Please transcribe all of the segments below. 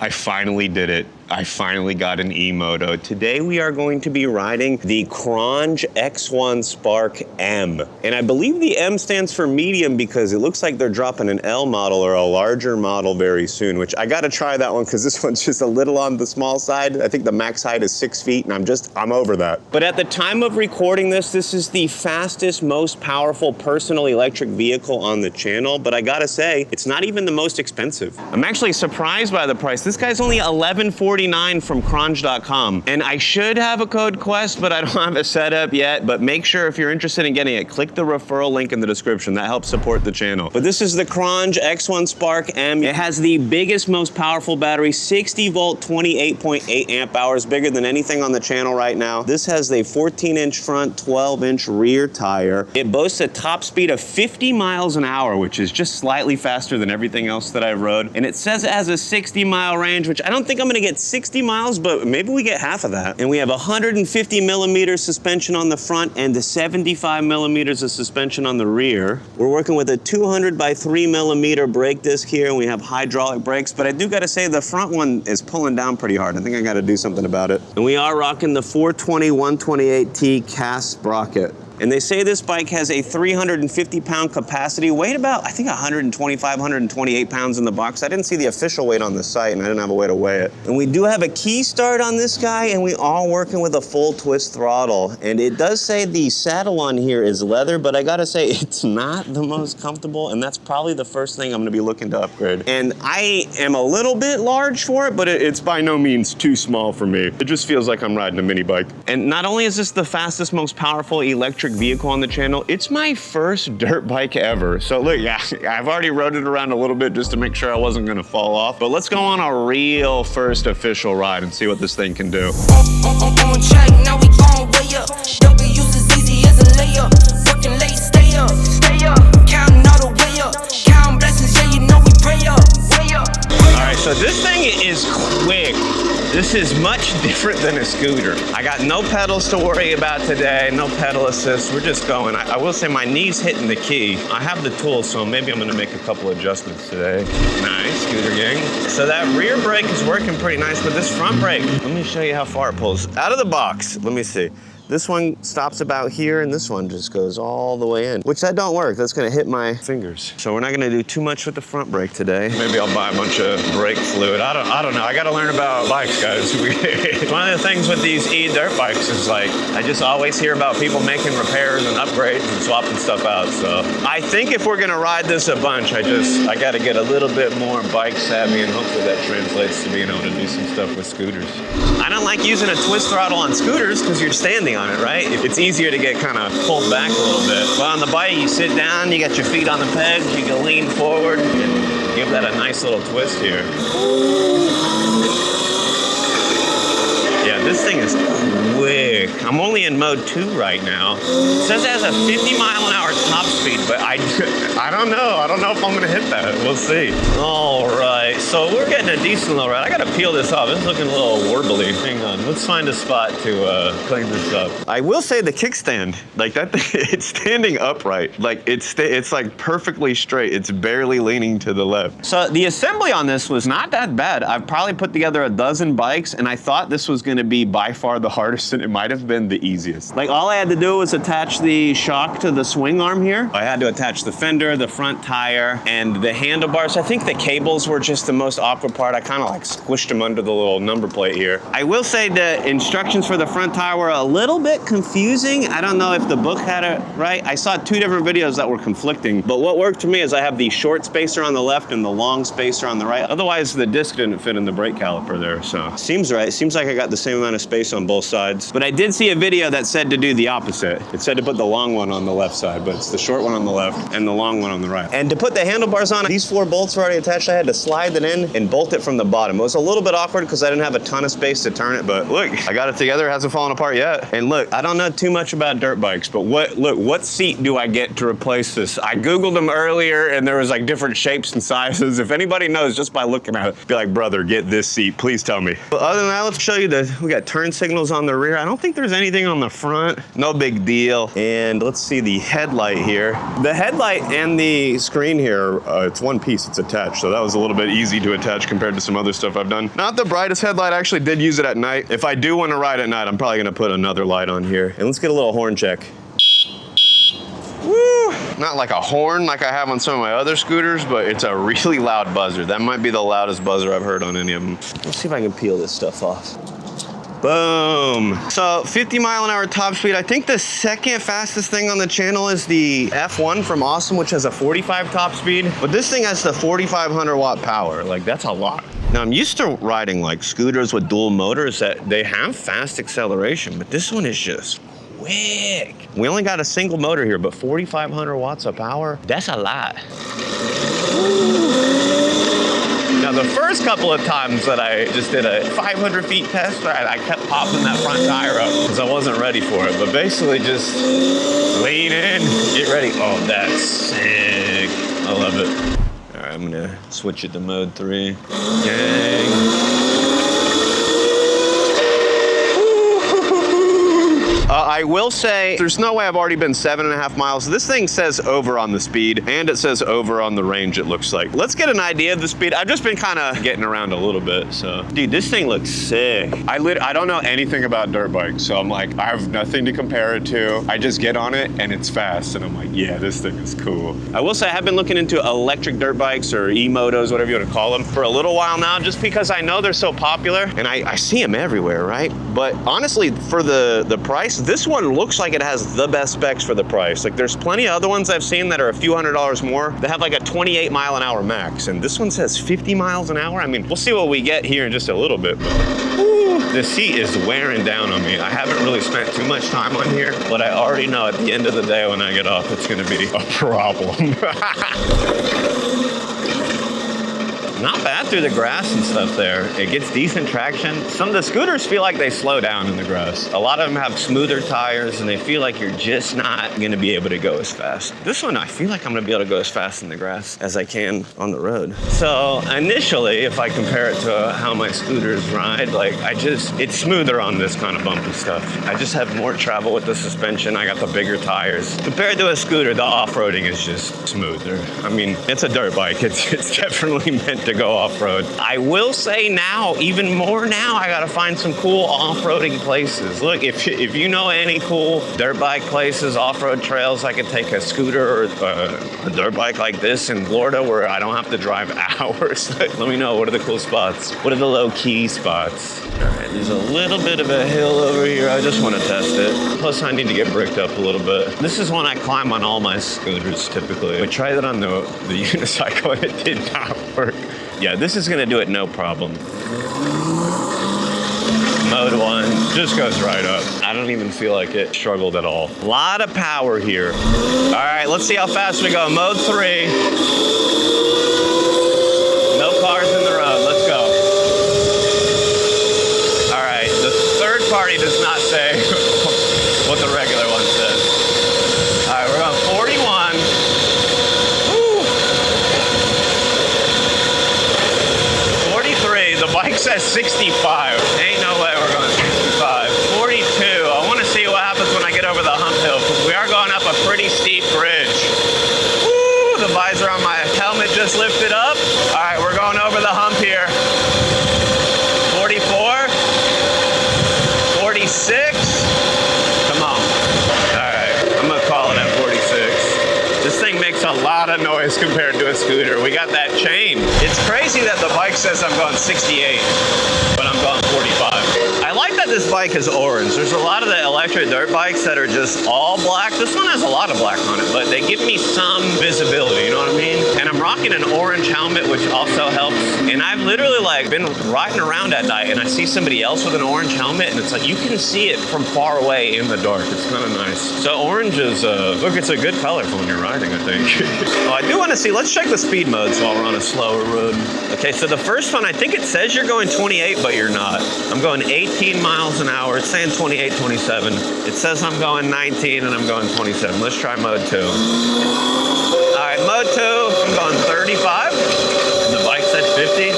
I finally did it. I finally got an eMoto. Today we are going to be riding the Qronge X1 Spark M. And I believe the M stands for medium because it looks like they're dropping an L model or a larger model very soon, which I gotta try that one because this one's just a little on the small side. I think the max height is 6 feet and I'm over that. But at the time of recording this is the fastest, most powerful personal electric vehicle on the channel. But I gotta say, it's not even the most expensive. I'm actually surprised by the price. This guy's only $11.49 from Qronge.com. And I should have a code Quest, but I don't have it set up yet. But make sure if you're interested in getting it, click the referral link in the description. That helps support the channel. But this is the Qronge X1 Spark M. It has the biggest, most powerful battery, 60 volt, 28.8 amp hours, bigger than anything on the channel right now. This has a 14-inch front, 12-inch rear tire. It boasts a top speed of 50 miles an hour, which is just slightly faster than everything else that I've rode. And it says it has a 60-mile range, which I don't think I'm gonna get 60 miles, but maybe we get half of that. And we have 150 millimeters suspension on the front and the 75 millimeters of suspension on the rear. We're working with a 200 by 3 millimeter brake disc here, and we have hydraulic brakes, but I do gotta say the front one is pulling down pretty hard. I think I gotta do something about it. And we are rocking the 420 128T cast sprocket. And they say this bike has a 350-pound capacity, weighed about, I think 125, 128 pounds in the box. I didn't see the official weight on the site and I didn't have a way to weigh it. And we do have a key start on this guy, and we are working with a full twist throttle. And it does say the saddle on here is leather, but I gotta say it's not the most comfortable, and that's probably the first thing I'm gonna be looking to upgrade. And I am a little bit large for it, but it's by no means too small for me. It just feels like I'm riding a mini bike. And not only is this the fastest, most powerful electric vehicle on the channel, it's my first dirt bike ever. So look, yeah, I've already rode it around a little bit just to make sure I wasn't gonna fall off, but let's go on a real first official ride and see what this thing can do. On track, now we gon' way up. W's as easy as a layup. Working late, stay up, counting all the way up. Counting blessings, yeah, you know we pray up, way up. All right, so this thing is quick. This is much different than a scooter. I got no pedals to worry about today, no pedal assist. We're just going. I will say my knee's hitting the key. I have the tools, so maybe I'm gonna make a couple adjustments today. Nice, scooter gang. So that rear brake is working pretty nice, but this front brake, let me show you how far it pulls. Out of the box, let me see. This one stops about here, and this one just goes all the way in, which that don't work. That's gonna hit my fingers. So we're not gonna do too much with the front brake today. Maybe I'll buy a bunch of brake fluid. I don't know. I gotta learn about bikes, guys. One of the things with these e-dirt bikes is like, I just always hear about people making repairs and upgrades and swapping stuff out. So I think if we're gonna ride this a bunch, I gotta get a little bit more bike savvy, and hopefully that translates to being able to do some stuff with scooters. I don't like using a twist throttle on scooters because you're standing on it, right? It's easier to get kind of pulled back a little bit. But on the bike, you sit down, you got your feet on the pegs, you can lean forward and give that a nice little twist here. Yeah, this thing is quick. I'm only in mode 2 right now. It says it has a 50 mile an hour top speed, but I don't know. I don't know if I'm gonna hit that. We'll see. All right, so we're getting a decent little ride. I gotta peel this off. It's looking a little warbly. Hang on, let's find a spot to clean this up. I will say the kickstand, like that thing, it's standing upright. Like it's like perfectly straight. It's barely leaning to the left. So the assembly on this was not that bad. I've probably put together a dozen bikes, and I thought this was gonna be by far the hardest, and it might have been the easiest. Like all I had to do was attach the shock to the swing arm here. I had to attach the fender, the front tire, and the handlebars. I think the cables were just the most awkward part. I kind of like squished them under the little number plate here. I will say the instructions for the front tire were a little bit confusing. I don't know if the book had it right. I saw 2 different videos that were conflicting, but what worked for me is I have the short spacer on the left and the long spacer on the right. Otherwise, the disc didn't fit in the brake caliper there, so. Seems right. Seems like I got the same amount of space on both sides. But I did see a video that said to do the opposite. It said to put the long one on the left side, but it's the short one on the left and the long one on the right. And to put the handlebars on, these 4 bolts were already attached. I had to slide it in and bolt it from the bottom. It was a little bit awkward because I didn't have a ton of space to turn it, but look, I got it together. It hasn't fallen apart yet. And look, I don't know too much about dirt bikes, but what seat do I get to replace this? I Googled them earlier, and there was like different shapes and sizes. If anybody knows just by looking at it, be like, brother, get this seat, please tell me. But other than that, let's show you we got turn signals on the rear. I don't think there's anything on the front. No big deal. And let's see the headlight here. The headlight and the screen here, it's one piece, it's attached. So that was a little bit easy to attach compared to some other stuff I've done. Not the brightest headlight, I actually did use it at night. If I do want to ride at night, I'm probably gonna put another light on here. And let's get a little horn check. Woo! Not like a horn like I have on some of my other scooters, but it's a really loud buzzer. That might be the loudest buzzer I've heard on any of them. Let's see if I can peel this stuff off. Boom. So 50-mile-an-hour top speed. I think the second fastest thing on the channel is the F1 from Awesome, which has a 45 top speed. But this thing has the 4,500 watt power. Like, that's a lot. Now, I'm used to riding like scooters with dual motors that they have fast acceleration, but this one is just quick. We only got a single motor here, but 4,500 watts of power, that's a lot. Now, the first couple of times that I just did a 500 feet test ride, I kept popping that front tire up because I wasn't ready for it. But basically just lean in, get ready. Oh, that's sick. I love it. All right, I'm gonna switch it to mode 3. Gang. I will say, there's no way I've already been 7.5 miles. This thing says over on the speed, and it says over on the range, it looks like. Let's get an idea of the speed. I've just been kind of getting around a little bit, so. Dude, this thing looks sick. I don't know anything about dirt bikes, so I'm like, I have nothing to compare it to. I just get on it, and it's fast, and I'm like, yeah, this thing is cool. I will say, I have been looking into electric dirt bikes, or eMotos, whatever you want to call them, for a little while now, just because I know they're so popular, and I see them everywhere, right? But honestly, for the price, this one looks like it has the best specs for the price. Like, there's plenty of other ones I've seen that are a few $100s more that have like a 28-mile-an-hour max, and this one says 50 miles an hour. I mean, we'll see what we get here in just a little bit, but the seat is wearing down on me. I haven't really spent too much time on here, but I already know at the end of the day when I get off, it's gonna be a problem. Not bad through the grass and stuff there. It gets decent traction. Some of the scooters feel like they slow down in the grass. A lot of them have smoother tires and they feel like you're just not gonna be able to go as fast. This one, I feel like I'm gonna be able to go as fast in the grass as I can on the road. So initially, if I compare it to how my scooters ride, like it's smoother on this kind of bumpy stuff. I just have more travel with the suspension. I got the bigger tires. Compared to a scooter, the off-roading is just smoother. I mean, it's a dirt bike. It's definitely meant to go off-road. I will say now, even more now, I gotta find some cool off-roading places. Look, if you know any cool dirt bike places, off-road trails, I could take a scooter or a dirt bike like this in Florida where I don't have to drive hours. Let me know, what are the cool spots? What are the low-key spots? All right, there's a little bit of a hill over here. I just want to test it. Plus, I need to get bricked up a little bit. This is one I climb on all my scooters typically. I tried it on the unicycle and it did not work. Yeah, this is gonna do it no problem. Mode 1 just goes right up. I don't even feel like it struggled at all. A lot of power here. All right, let's see how fast we go. Mode 3. No cars in the road, let's go. All right, the third party does not say what the regular one says. All right, we're going 41. The bike says 65. Ain't no way we're going 65. 42. I want to see what happens when I get over the hump hill, because we are going up a pretty steep bridge. Woo! The visor on my helmet just lifted up. All right, we're going over the hump here. 44. 46. Come on. All right, I'm going to call it at 46. This thing makes a lot of noise compared to a scooter. We got that chain. It's crazy that the bike says I'm going 68, but I'm going 45. I like that this bike is orange. There's a lot of the electric dirt bikes that are just all black. This one has a lot of black on it, but they give me some visibility, you know what I mean? And I'm rocking an orange helmet, which also helps. And I've literally like been riding around at night and I see somebody else with an orange helmet and it's like, you can see it from far away in the dark. It's kind of nice. So orange is, look, it's a good color for when you're riding, I think. Oh, I do want to see, let's check the speed modes while we're on a slower road. Okay, so the first one, I think it says you're going 28, but you're not. I'm going 18 miles an hour. It's saying 28, 27. It says I'm going 19 and I'm going 27. Let's try mode 2. All right, mode 2, I'm going 35. And the bike said 50.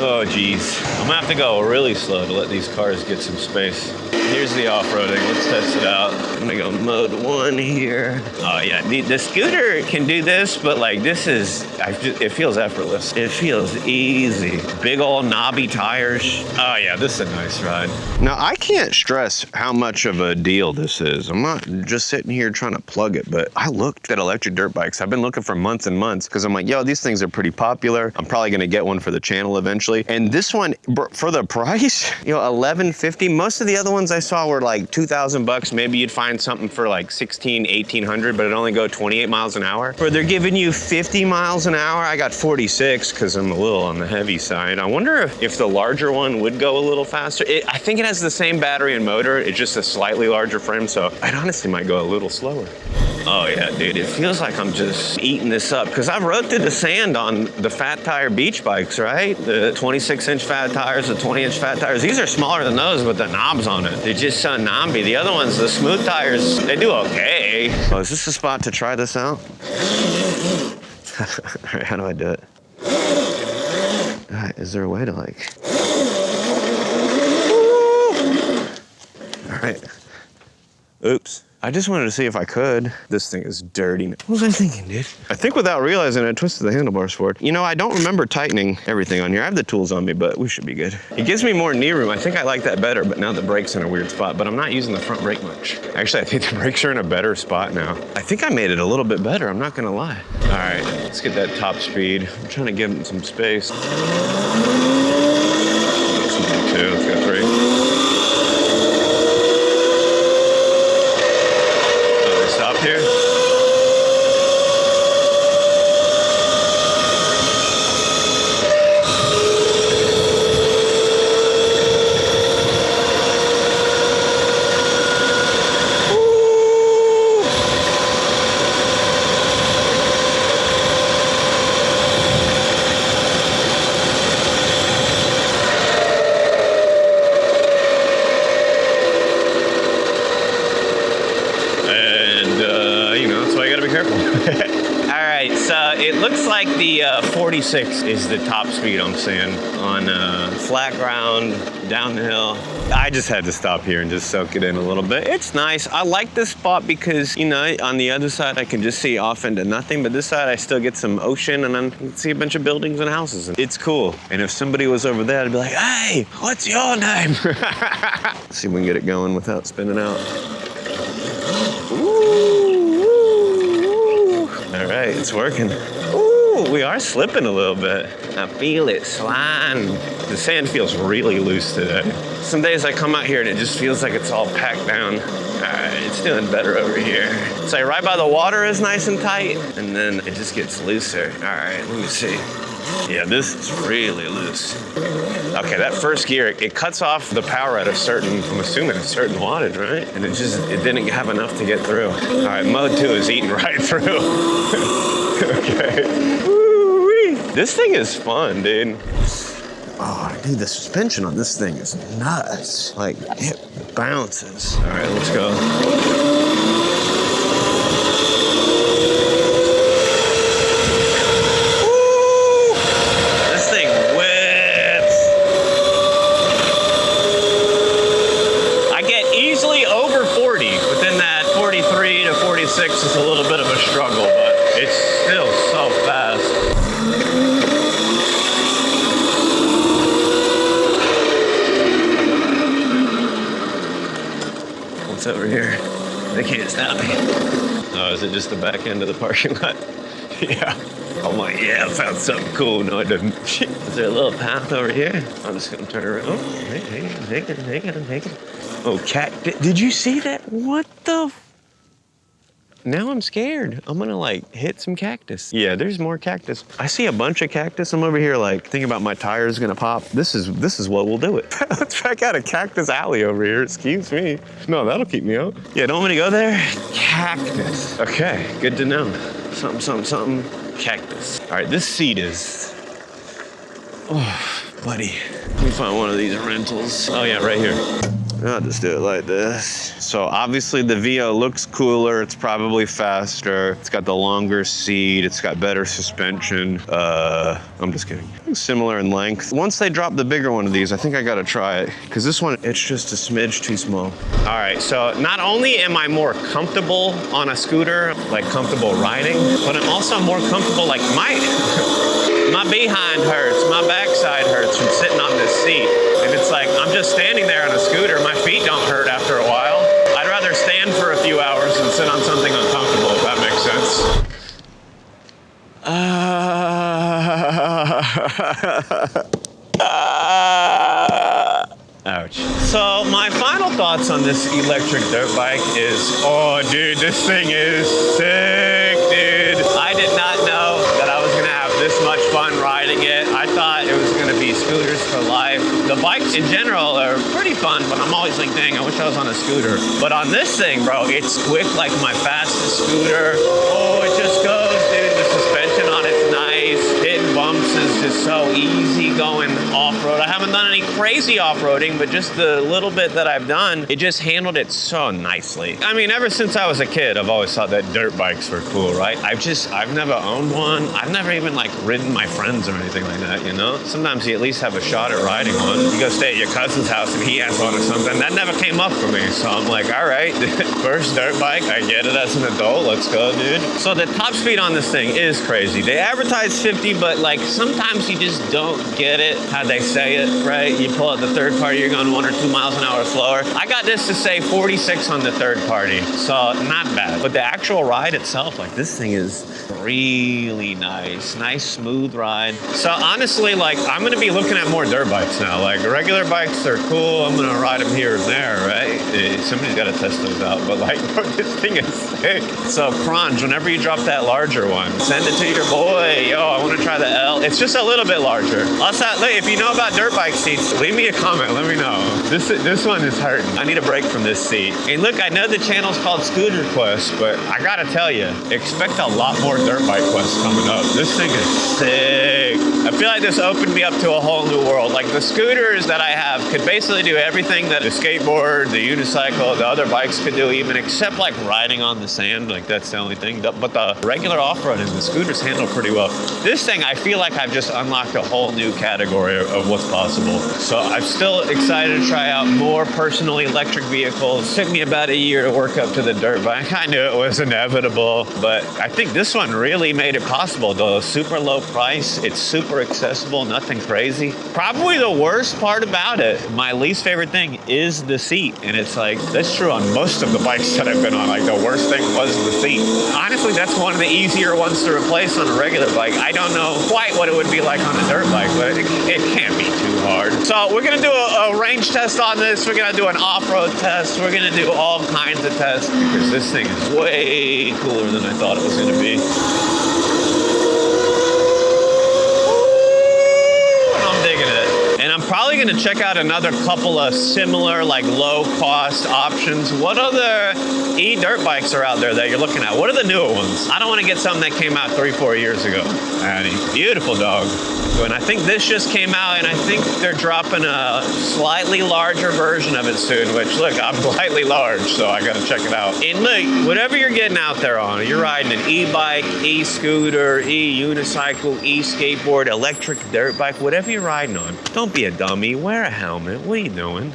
Oh geez, I'm gonna have to go really slow to let these cars get some space. Here's the off-roading, let's test it out. I'm gonna go mode 1 here. Oh yeah, the scooter can do this, but like this is, it feels effortless. It feels easy. Big old knobby tires. Oh yeah, this is a nice ride. Now I can't stress how much of a deal this is. I'm not just sitting here trying to plug it, but I looked at electric dirt bikes. I've been looking for months and months because I'm like, yo, these things are pretty popular. I'm probably gonna get one for the channel eventually. And this one, for the price, you know, $11.50. Most of the other ones I saw were like 2,000 bucks. Maybe you'd find something for like 16, 1,800, but it only go 28 miles an hour. Where they're giving you 50 miles an hour. I got 46 because I'm a little on the heavy side. I wonder if the larger one would go a little faster. I think it has the same battery and motor. It's just a slightly larger frame, so it honestly might go a little slower. Oh yeah, dude, it feels like I'm just eating this up because I've rode through the sand on the fat tire beach bikes, right? The 26-inch fat tires, the 20-inch fat tires. These are smaller than those with the knobs on it. They're just so knobby. The other ones, the smooth tires, they do okay. Oh, is this the spot to try this out? All right, how do I do it? All right, is there a way to like... All right. Oops. I just wanted to see if I could. This thing is dirty. What was I thinking, dude? I think without realizing I twisted the handlebars forward. You know, I don't remember tightening everything on here. I have the tools on me, but we should be good. It gives me more knee room. I think I like that better, but now the brake's in a weird spot, but I'm not using the front brake much. Actually, I think the brakes are in a better spot now. I think I made it a little bit better, I'm not gonna lie. All right, let's get that top speed. I'm trying to give it some space. Let's do 2, let's go 3. Here. It looks like the 46 is the top speed I'm seeing on flat ground, down the hill. I just had to stop here and just soak it in a little bit. It's nice. I like this spot because, you know, on the other side I can just see off into nothing, but this side I still get some ocean and then you can see a bunch of buildings and houses. It's cool. And if somebody was over there, I'd be like, hey, what's your name? Let's see if we can get it going without spinning out. All right, it's working. Ooh, we are slipping a little bit. I feel it sliding. The sand feels really loose today. Some days I come out here and it just feels like it's all packed down. All right, it's doing better over here. So right by the water is nice and tight, and then it just gets looser. All right, let me see. Yeah, this is really loose. Okay, that first gear, it cuts off the power at a certain, I'm assuming a certain wattage, right? And it didn't have enough to get through. All right, mode 2 is eating right through. Okay. Woo-wee. This thing is fun, dude. Oh, dude, the suspension on this thing is nuts. Like, it bounces. All right, let's go. It's a little bit of a struggle, but it's still so fast. What's over here? They can't stop me. Oh, is it just the back end of the parking lot? Yeah. I'm like, yeah, I found something cool. No, I didn't. Is there a little path over here? I'm just gonna turn around. Oh, hang it. Oh, cat, did you see that? What the? Now I'm scared. I'm gonna like hit some cactus. Yeah, there's more cactus. I see a bunch of cactus. I'm over here like thinking about my tires gonna pop. This is what will do it. Let's check out a cactus alley over here. Excuse me. No, that'll keep me out. Yeah, don't want me to go there? Cactus. Okay, good to know. Something. Cactus. All right, this seat is, oh, buddy. Let me find one of these rentals. Oh yeah, right here. I'll just do it like this. So obviously the VO looks cooler. It's probably faster. It's got the longer seat. It's got better suspension. I'm just kidding. Similar in length. Once they drop the bigger one of these, I think I gotta try it. Because this one, it's just a smidge too small. All right, so not only am I more comfortable on a scooter, like comfortable riding, but I'm also more comfortable, like my behind hurts, my backside hurts from sitting on this seat. And it's like, I'm just standing there on a scooter, my feet don't hurt after a while. I'd rather stand for a few hours than sit on something uncomfortable, if that makes sense. Ouch. So my final thoughts on this electric dirt bike is, oh dude, this thing is sick, dude. I did not know that I was gonna have this much fun riding it. I thought it was gonna be scooters for life. The bikes in general are pretty fun, but I'm always like, dang, I wish I was on a scooter. But on this thing, bro, it's quick like my fastest scooter. Oh, it just goes, dude. The suspension on it's nice. Hitting bumps is just so easy going off-road. I haven't done any crazy off-roading, but just the little bit that I've done, it just handled it so nicely. I mean, ever since I was a kid, I've always thought that dirt bikes were cool, right? I've never owned one. I've never even like ridden my friends or anything like that, you know? Sometimes you at least have a shot at riding one. You go stay at your cousin's house and he has one or something. That never came up for me. So I'm like, all right, first dirt bike, I get it as an adult, let's go, dude. So the top speed on this thing is crazy. They advertise 50, but like sometimes you just don't get it how they say it, right? You pull out the third party, you're going 1 or 2 miles an hour slower. I got this to say 46 on the third party, so not bad. But the actual ride itself, like this thing is really nice. Nice, smooth ride. So honestly, like I'm gonna be looking at more dirt bikes now. Like regular bikes are cool, I'm gonna ride them here and there, right? Somebody's gotta test those out, but like, bro, this thing is sick. So Qronge, whenever you drop that larger one, send it to your boy. Yo, I wanna try the L. It's just a little bit larger. Also, if you know about dirt bike seats, leave me a comment, let me know. This one is hurting. I need a break from this seat. And look, I know the channel's called Scooter Quest, but I gotta tell you, expect a lot more dirt bike quests coming up. This thing is sick. I feel like this opened me up to a whole new world. Like the scooters that I have could basically do everything that the skateboard, the unicycle, the other bikes could do, even except like riding on the sand. Like that's the only thing. But the regular off-roading, the scooters handle pretty well. This thing, I feel like I've just unlocked a whole new category of what's possible. So I'm still excited to try out more personal electric vehicles. It took me about a year to work up to the dirt bike. I knew it was inevitable, but I think this one really made it possible. The super low price, it's super accessible, nothing crazy. Probably the worst part about it, my least favorite thing is the seat. And it's like, that's true on most of the bikes that I've been on. Like the worst thing was the seat. Honestly, that's one of the easier ones to replace on a regular bike. I don't know quite what it would be like on a dirt bike, but it can't be too hard. So we're gonna do a range test on this. We're gonna do an off-road test. We're gonna do all kinds of tests because this thing is way cooler than I thought it was gonna be. Probably gonna check out another couple of similar, like low-cost options. What other e-dirt bikes are out there that you're looking at? What are the newer ones? I don't want to get something that came out 3-4 years ago. Annie, beautiful dog. And I think this just came out, and I think they're dropping a slightly larger version of it soon, which, look, I'm slightly large, so I gotta check it out. And look, whatever you're getting out there on, you're riding an e-bike, e-scooter, e-unicycle, e-skateboard, electric dirt bike, whatever you're riding on, don't be a dummy, wear a helmet. What are you doing?